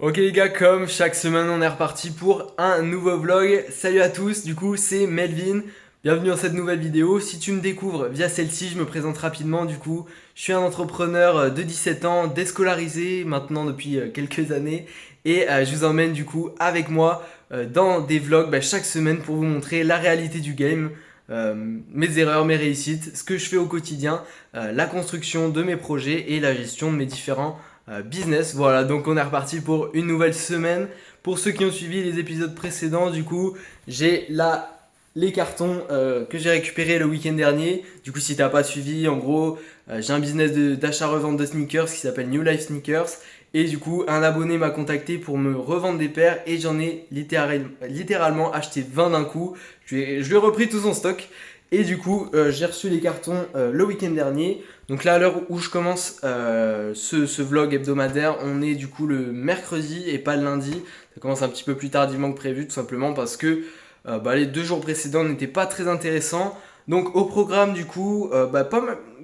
Ok les gars, comme chaque semaine on est reparti pour un nouveau vlog. Salut à tous, du coup c'est Melvin. Bienvenue dans cette nouvelle vidéo. Si tu me découvres via celle-ci, je me présente rapidement du coup. Je suis un entrepreneur de 17 ans, déscolarisé maintenant depuis quelques années. Et je vous emmène du coup avec moi dans des vlogs chaque semaine pour vous montrer la réalité du game. Mes erreurs, mes réussites, ce que je fais au quotidien, la construction de mes projets et la gestion de mes différents business. Voilà, donc on est reparti pour une nouvelle semaine. Pour ceux qui ont suivi les épisodes précédents, du coup, j'ai là les cartons que j'ai récupérés le week-end dernier. Du coup, si t'as pas suivi, en gros, j'ai un business d'achat-revente de sneakers qui s'appelle New Life Sneakers. Et du coup, un abonné m'a contacté pour me revendre des paires et j'en ai littéralement acheté 20 d'un coup. Je lui ai repris tout son stock. Et du coup, j'ai reçu les cartons le week-end dernier. Donc là, à l'heure où je commence ce vlog hebdomadaire, on est du coup le mercredi et pas le lundi. Ça commence un petit peu plus tardivement que prévu, tout simplement parce que les 2 jours précédents n'étaient pas très intéressants. Donc au programme du coup,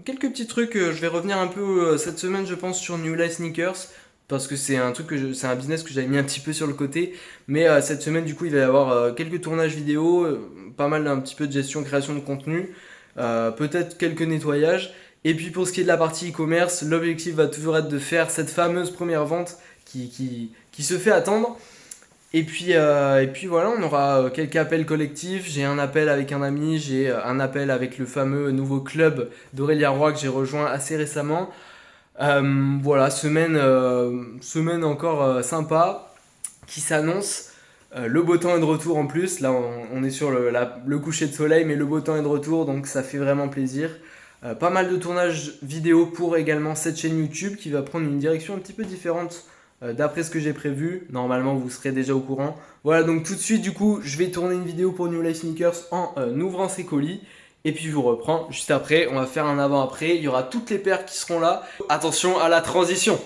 quelques petits trucs. Je vais revenir un peu cette semaine, je pense, sur New Life Sneakers. Parce que c'est un truc c'est un business que j'avais mis un petit peu sur le côté. Mais cette semaine, du coup, il va y avoir quelques tournages vidéo, pas mal d'un petit peu de gestion, création de contenu, peut-être quelques nettoyages. Et puis pour ce qui est de la partie e-commerce, l'objectif va toujours être de faire cette fameuse première vente qui se fait attendre. Et puis voilà, on aura quelques appels collectifs. J'ai un appel avec un ami, j'ai un appel avec le fameux nouveau club d'Aurélien Roy que j'ai rejoint assez récemment. Voilà, semaine encore sympa qui s'annonce. Le beau temps est de retour en plus. Là, on est sur le coucher de soleil, mais le beau temps est de retour, donc ça fait vraiment plaisir. Pas mal de tournages vidéo pour également cette chaîne YouTube qui va prendre une direction un petit peu différente d'après ce que j'ai prévu. Normalement, vous serez déjà au courant. Voilà, donc tout de suite, du coup, je vais tourner une vidéo pour New Life Sneakers en ouvrant ses colis. Et puis je vous reprends juste après. On va faire un avant-après. Il y aura toutes les paires qui seront là. Attention à la transition.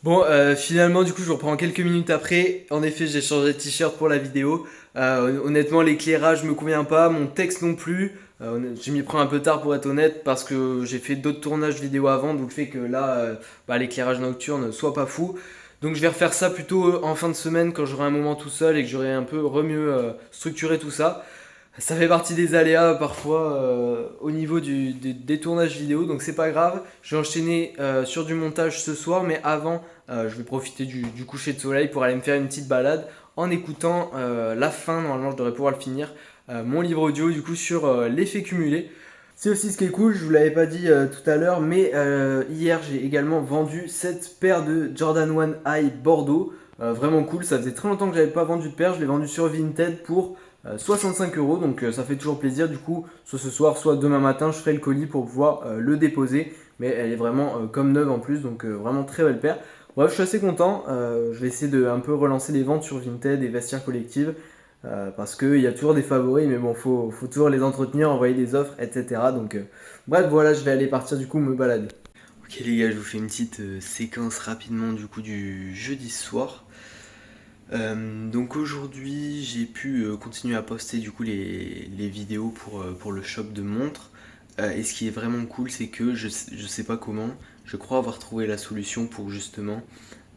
Bon, finalement, du coup, je vous reprends quelques minutes après. En effet, j'ai changé de t-shirt pour la vidéo. Honnêtement, l'éclairage me convient pas, mon texte non plus. Je m'y prends un peu tard pour être honnête parce que j'ai fait d'autres tournages vidéo avant, donc le fait que là, l'éclairage nocturne soit pas fou. Donc je vais refaire ça plutôt en fin de semaine quand j'aurai un moment tout seul et que j'aurai un peu mieux structuré tout ça. Ça fait partie des aléas parfois au niveau des tournages vidéo, donc c'est pas grave. Je vais enchaîner sur du montage ce soir, mais avant, je vais profiter du coucher de soleil pour aller me faire une petite balade en écoutant la fin. Normalement, je devrais pouvoir le finir. Mon livre audio, du coup, sur l'effet cumulé. C'est aussi ce qui est cool, je vous l'avais pas dit tout à l'heure, mais hier j'ai également vendu cette paire de Jordan 1 High Bordeaux. Vraiment cool, ça faisait très longtemps que j'avais pas vendu de paire, je l'ai vendu sur Vinted pour 65 euros, donc ça fait toujours plaisir. Du coup, soit ce soir, soit demain matin, je ferai le colis pour pouvoir le déposer. Mais elle est vraiment comme neuve en plus, donc vraiment très belle paire. Bref, je suis assez content. Je vais essayer de un peu relancer les ventes sur Vinted et Vestiaire Collective. Parce qu'il y a toujours des favoris, mais bon, faut toujours les entretenir, envoyer des offres, etc. Donc, bref, voilà, je vais aller partir du coup me balader. Ok les gars, je vous fais une petite séquence rapidement du coup du jeudi soir. Donc aujourd'hui j'ai pu continuer à poster du coup les vidéos pour le shop de montres. Et ce qui est vraiment cool c'est que je sais pas comment, je crois avoir trouvé la solution pour justement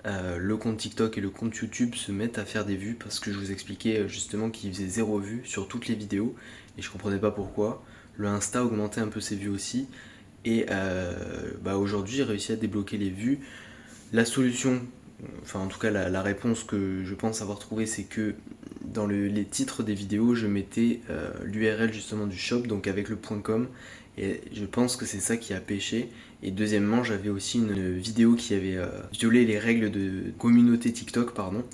le compte TikTok et le compte YouTube se mettent à faire des vues parce que je vous expliquais justement qu'ils faisaient 0 vues sur toutes les vidéos et je comprenais pas pourquoi. Le Insta augmentait un peu ses vues aussi et aujourd'hui j'ai réussi à débloquer les vues. La solution, enfin en tout cas la réponse que je pense avoir trouvée, c'est que dans les titres des vidéos, je mettais l'URL justement du shop, donc avec le .com, et je pense que c'est ça qui a pêché. Et deuxièmement, j'avais aussi une vidéo qui avait violé les règles de communauté TikTok, pardon,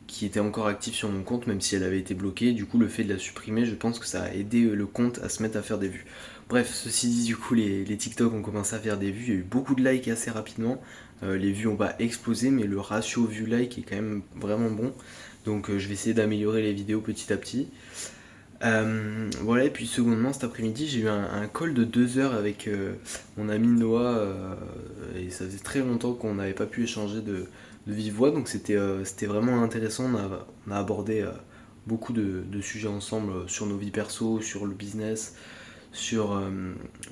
qui était encore active sur mon compte, même si elle avait été bloquée. Du coup, le fait de la supprimer, je pense que ça a aidé le compte à se mettre à faire des vues. Bref, ceci dit, du coup, les TikTok ont commencé à faire des vues. Il y a eu beaucoup de likes assez rapidement. Les vues ont pas explosé, mais le ratio vue-like est quand même vraiment bon. Donc, je vais essayer d'améliorer les vidéos petit à petit. Voilà, et puis secondement, cet après-midi, j'ai eu un call de 2 heures avec mon ami Noah, et ça faisait très longtemps qu'on n'avait pas pu échanger de vive voix, donc c'était vraiment intéressant. On a abordé beaucoup de sujets ensemble sur nos vies perso, sur le business, sur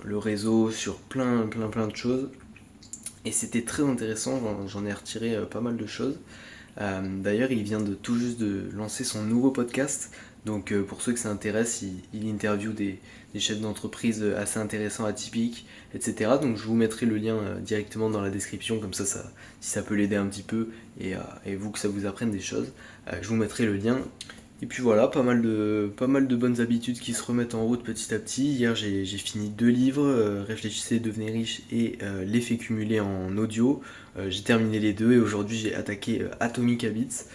le réseau, sur plein de choses. Et c'était très intéressant, j'en ai retiré pas mal de choses. D'ailleurs, il vient de tout juste de lancer son nouveau podcast. Donc pour ceux que ça intéresse, il interviewe des chefs d'entreprise assez intéressants, atypiques, etc. Donc je vous mettrai le lien directement dans la description, comme ça, si ça peut l'aider un petit peu et vous que ça vous apprenne des choses, je vous mettrai le lien. Et puis voilà, pas mal de bonnes habitudes qui se remettent en route petit à petit. Hier j'ai fini 2 livres, Réfléchissez, devenez riche et L'effet cumulé en audio. J'ai terminé les deux et aujourd'hui j'ai attaqué Atomic Habits.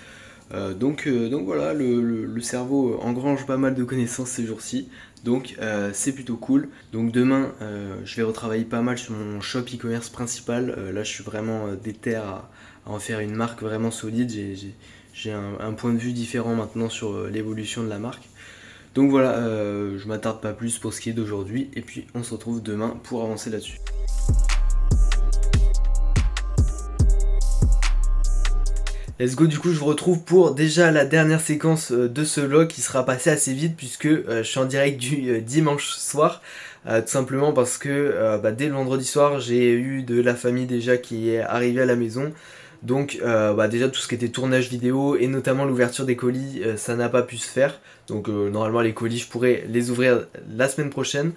Donc voilà, le cerveau engrange pas mal de connaissances ces jours-ci, donc c'est plutôt cool. Donc demain, je vais retravailler pas mal sur mon shop e-commerce principal. Là, je suis vraiment déter à en faire une marque vraiment solide. J'ai un point de vue différent maintenant sur l'évolution de la marque. Donc voilà, je m'attarde pas plus pour ce qui est d'aujourd'hui, et puis on se retrouve demain pour avancer là-dessus. Let's go, du coup je vous retrouve pour déjà la dernière séquence de ce vlog qui sera passé assez vite puisque je suis en direct du dimanche soir. Tout simplement parce que dès le vendredi soir j'ai eu de la famille déjà qui est arrivée à la maison. Donc déjà tout ce qui était tournage vidéo et notamment l'ouverture des colis, ça n'a pas pu se faire. Donc normalement les colis je pourrais les ouvrir la semaine prochaine.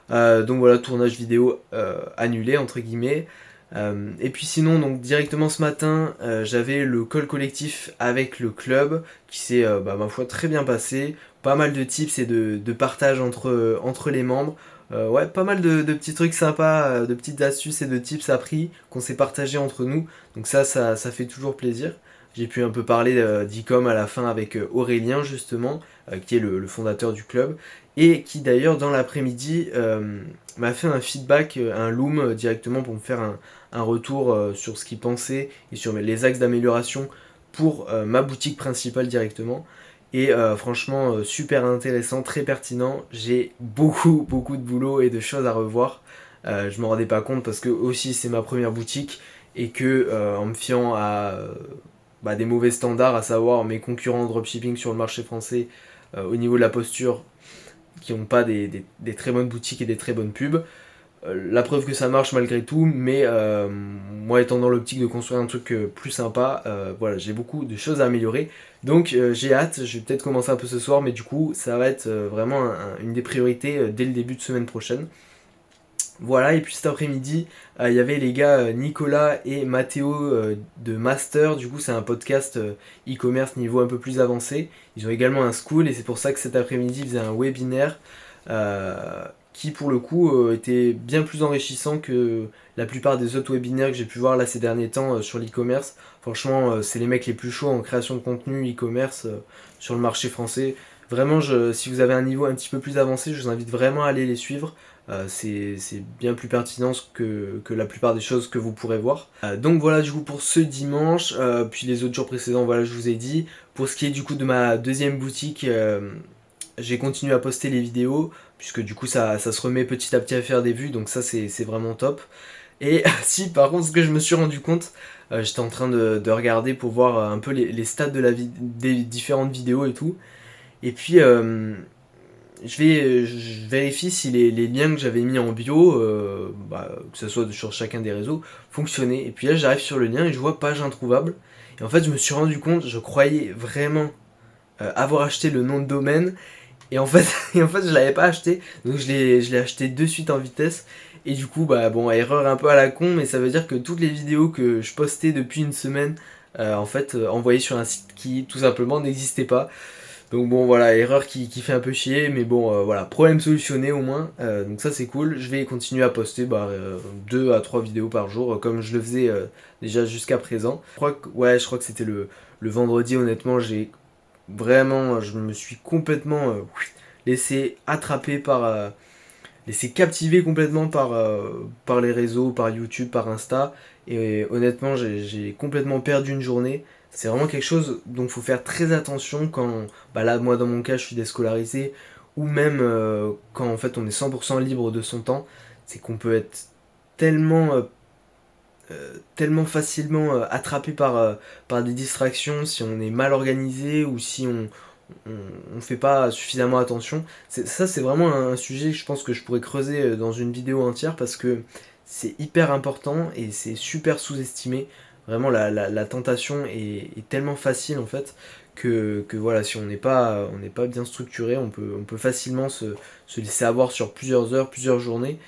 Donc voilà, tournage vidéo annulé entre guillemets. Et puis sinon, donc directement ce matin, j'avais le call collectif avec le club qui s'est, ma foi, très bien passé. Pas mal de tips et de partage entre les membres. Ouais, pas mal de petits trucs sympas, de petites astuces et de tips appris qu'on s'est partagé entre nous. Donc ça fait toujours plaisir. J'ai pu un peu parler d'e-com à la fin avec Aurélien justement, qui est le fondateur du club, et qui d'ailleurs dans l'après-midi m'a fait un feedback, un loom directement pour me faire un retour sur ce qu'il pensait et sur les axes d'amélioration pour ma boutique principale directement. Et franchement, super intéressant, très pertinent. J'ai beaucoup de boulot et de choses à revoir. Je m'en rendais pas compte parce que aussi c'est ma première boutique et que en me fiant à des mauvais standards, à savoir mes concurrents en dropshipping sur le marché français au niveau de la posture, qui n'ont pas des très bonnes boutiques et des très bonnes pubs. La preuve que ça marche malgré tout, mais moi étant dans l'optique de construire un truc plus sympa, voilà, j'ai beaucoup de choses à améliorer. Donc j'ai hâte, je vais peut-être commencer un peu ce soir, mais du coup ça va être vraiment une des priorités dès le début de semaine prochaine. Voilà, et puis cet après-midi, il y avait les gars Nicolas et Mathéo de Master. Du coup, c'est un podcast e-commerce niveau un peu plus avancé. Ils ont également un school et c'est pour ça que cet après-midi, ils faisaient un webinaire qui, pour le coup, était bien plus enrichissant que la plupart des autres webinaires que j'ai pu voir là ces derniers temps sur l'e-commerce. Franchement, c'est les mecs les plus chauds en création de contenu e-commerce sur le marché français. Vraiment, si vous avez un niveau un petit peu plus avancé, je vous invite vraiment à aller les suivre. C'est bien plus pertinent que la plupart des choses que vous pourrez voir. Donc voilà du coup pour ce dimanche, puis les autres jours précédents, voilà, je vous ai dit. Pour ce qui est du coup de ma deuxième boutique, j'ai continué à poster les vidéos, puisque du coup ça se remet petit à petit à faire des vues, donc ça c'est vraiment top. Et si par contre ce que je me suis rendu compte, j'étais en train de regarder pour voir un peu les stats des différentes vidéos et tout. Et puis je vérifie si les liens que j'avais mis en bio, que ce soit sur chacun des réseaux, fonctionnaient. Et puis là, j'arrive sur le lien et je vois page introuvable. Et en fait, je me suis rendu compte, je croyais vraiment avoir acheté le nom de domaine. Et en fait, je l'avais pas acheté. Donc je l'ai acheté de suite en vitesse. Et du coup, erreur un peu à la con, mais ça veut dire que toutes les vidéos que je postais depuis une semaine, envoyées sur un site qui tout simplement n'existait pas. Donc bon voilà, erreur qui fait un peu chier, mais bon voilà, problème solutionné au moins, donc ça c'est cool. Je vais continuer à poster 2 à 3 vidéos par jour, comme je le faisais déjà jusqu'à présent. Je crois que c'était le vendredi, honnêtement, je me suis complètement laissé attraper laissé captiver complètement par les réseaux, par YouTube, par Insta, et honnêtement j'ai complètement perdu une journée. C'est vraiment quelque chose dont il faut faire très attention quand, là moi dans mon cas je suis déscolarisé, ou même quand en fait on est 100% libre de son temps, c'est qu'on peut être tellement facilement attrapé par des distractions si on est mal organisé ou si on fait pas suffisamment attention. C'est vraiment un sujet que je pense que je pourrais creuser dans une vidéo entière parce que c'est hyper important et c'est super sous-estimé. Vraiment la tentation est tellement facile en fait que voilà, si on n'est pas bien structuré, on peut facilement se laisser avoir sur plusieurs heures, plusieurs journées.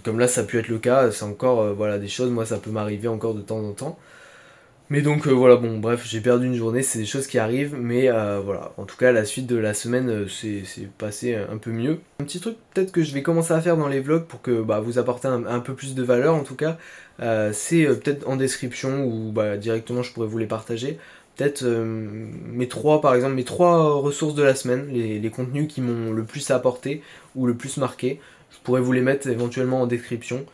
Comme là ça a pu être le cas, c'est encore voilà, des choses, moi ça peut m'arriver encore de temps en temps. Mais donc voilà, bon bref, j'ai perdu une journée, c'est des choses qui arrivent, mais voilà, en tout cas la suite de la semaine c'est passé un peu mieux. Un petit truc peut-être que je vais commencer à faire dans les vlogs pour que vous apporter un peu plus de valeur en tout cas, c'est peut-être en description ou directement je pourrais vous les partager. Peut-être mes trois ressources de la semaine, les contenus qui m'ont le plus apporté ou le plus marqué. Je pourrais vous les mettre éventuellement en description.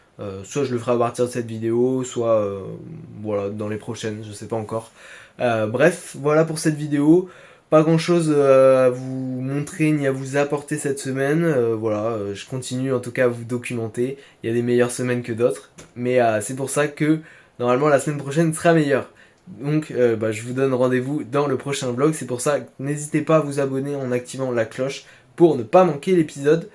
Soit je le ferai à partir de cette vidéo, soit voilà, dans les prochaines, je sais pas encore. Bref, voilà pour cette vidéo. Pas grand chose à vous montrer ni à vous apporter cette semaine. Voilà, je continue en tout cas à vous documenter. Il y a des meilleures semaines que d'autres. Mais c'est pour ça que normalement la semaine prochaine sera meilleure. Donc je vous donne rendez-vous dans le prochain vlog. C'est pour ça que n'hésitez pas à vous abonner en activant la cloche pour ne pas manquer l'épisode.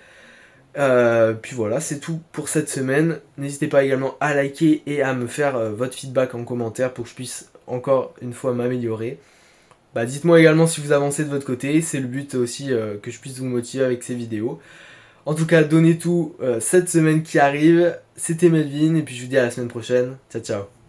Puis voilà, c'est tout pour cette semaine. N'hésitez pas également à liker et à me faire votre feedback en commentaire pour que je puisse encore une fois m'améliorer. Dites-moi également si vous avancez de votre côté, c'est le but aussi que je puisse vous motiver avec ces vidéos. En tout cas, donnez tout cette semaine qui arrive. C'était Melvin et puis je vous dis à la semaine prochaine. Ciao ciao.